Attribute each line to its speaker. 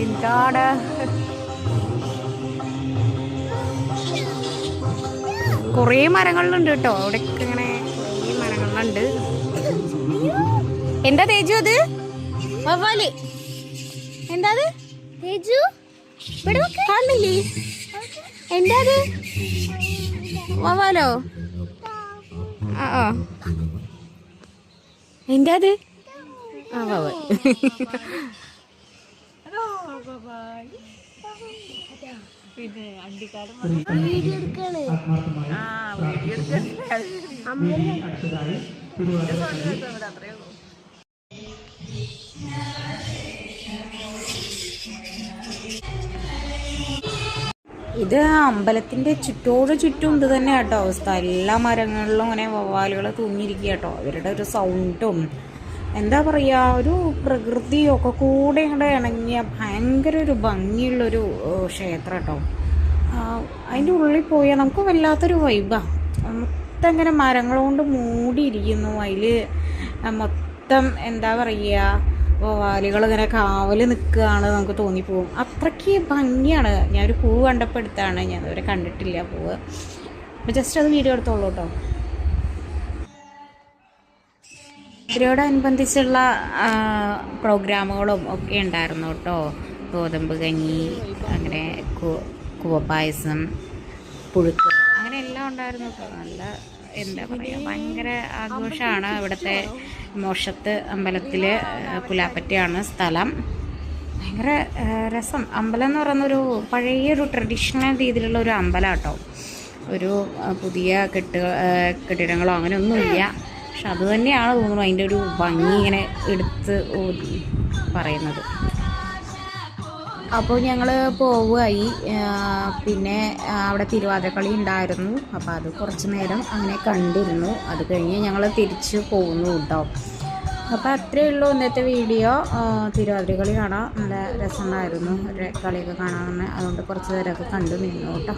Speaker 1: എന്താണ് കുറേ മരങ്ങളുണ്ട് കേട്ടോ അവിടെയൊക്കെ ഇങ്ങനെ കുറേ മരങ്ങളുണ്ട്. എന്താ തേജു അത്? വവ്വാല്. എന്താ അത് തേജു? കാണില്ലേ? എന്താ അത്? വവ്വാലോ? ആ എന്താ അത്? ആ വവ്വാൽ.
Speaker 2: പിന്നെ അണ്ടിക്കാട്
Speaker 1: ഇത് അമ്പലത്തിന്റെ ചുറ്റോട് ചുറ്റും ഇത് തന്നെ കേട്ടോ അവസ്ഥ. എല്ലാ മരങ്ങളിലും ഇങ്ങനെ വവ്വാലുകൾ തൂങ്ങിയിരിക്കുക കേട്ടോ. അവരുടെ ഒരു സൗണ്ടും എന്താ പറയുക, ഒരു പ്രകൃതിയൊക്കെ കൂടെ ഇങ്ങോട്ട് ഇണങ്ങിയ ഭയങ്കര ഒരു ഭംഗിയുള്ളൊരു ക്ഷേത്രം കേട്ടോ. അതിൻ്റെ ഉള്ളിൽ പോയാൽ നമുക്ക് വല്ലാത്തൊരു വൈബാണ്. മൊത്തം ഇങ്ങനെ മരങ്ങൾ കൊണ്ട് മൂടിയിരിക്കുന്നു. അതിൽ മൊത്തം എന്താ പറയുക, വവ്വാലുകൾ ഇങ്ങനെ കാവൽ നിൽക്കുകയാണ് നമുക്ക് തോന്നിപ്പോവും. അത്രയ്ക്ക് ഭംഗിയാണ്. ഞാനൊരു പൂവ് കണ്ടപ്പോൾ എടുത്താണ്, ഞാൻ ഇതുവരെ കണ്ടിട്ടില്ല പൂവ്. അപ്പോൾ ജസ്റ്റ് അത് വീഡിയോ എടുത്തോളൂ കേട്ടോ. ഇതിനോടനുബന്ധിച്ചുള്ള പ്രോഗ്രാമുകളും ഒക്കെ ഉണ്ടായിരുന്നു കേട്ടോ. ഗോതമ്പ് കഞ്ഞി, അങ്ങനെ കൂവപ്പായസം, പുഴുക്ക്, അങ്ങനെ എല്ലാം ഉണ്ടായിരുന്നു കേട്ടോ. നല്ല എന്താ പറയുക, ഭയങ്കര ആഘോഷമാണ്. ഇവിടുത്തെ മോഷത്ത് അമ്പലത്തിൽ പുലാപ്പറ്റയാണ് സ്ഥലം. ഭയങ്കര രസം. അമ്പലം എന്ന് പറയുന്നൊരു പഴയൊരു ട്രഡീഷണൽ രീതിയിലുള്ള ഒരു അമ്പലം കേട്ടോ. ഒരു പുതിയ കെട്ടിടങ്ങളോ അങ്ങനെ ഒന്നുമില്ല. പക്ഷെ അത് തന്നെയാണ് തോന്നുന്നു അതിൻ്റെ ഒരു ഭംഗി ഇങ്ങനെ എടുത്ത് പറയുന്നത്. അപ്പോൾ ഞങ്ങൾ പോവുകയായി. പിന്നെ അവിടെ തിരുവാതിരക്കളി ഉണ്ടായിരുന്നു. അപ്പോൾ അത് കുറച്ച് നേരം അങ്ങനെ കണ്ടിരുന്നു. അത് കഴിഞ്ഞ് ഞങ്ങൾ തിരിച്ച് പോകുന്നു കേട്ടോ. അപ്പോൾ അത്രയേ ഉള്ളൂ ഇന്നത്തെ വീഡിയോ. തിരുവാതിരക്കളി കാണാൻ നല്ല രസമുണ്ടായിരുന്നു. കളിയൊക്കെ കാണാമെന്ന്, അതുകൊണ്ട് കുറച്ച് നേരമൊക്കെ കണ്ടു നിന്നു കേട്ടോ.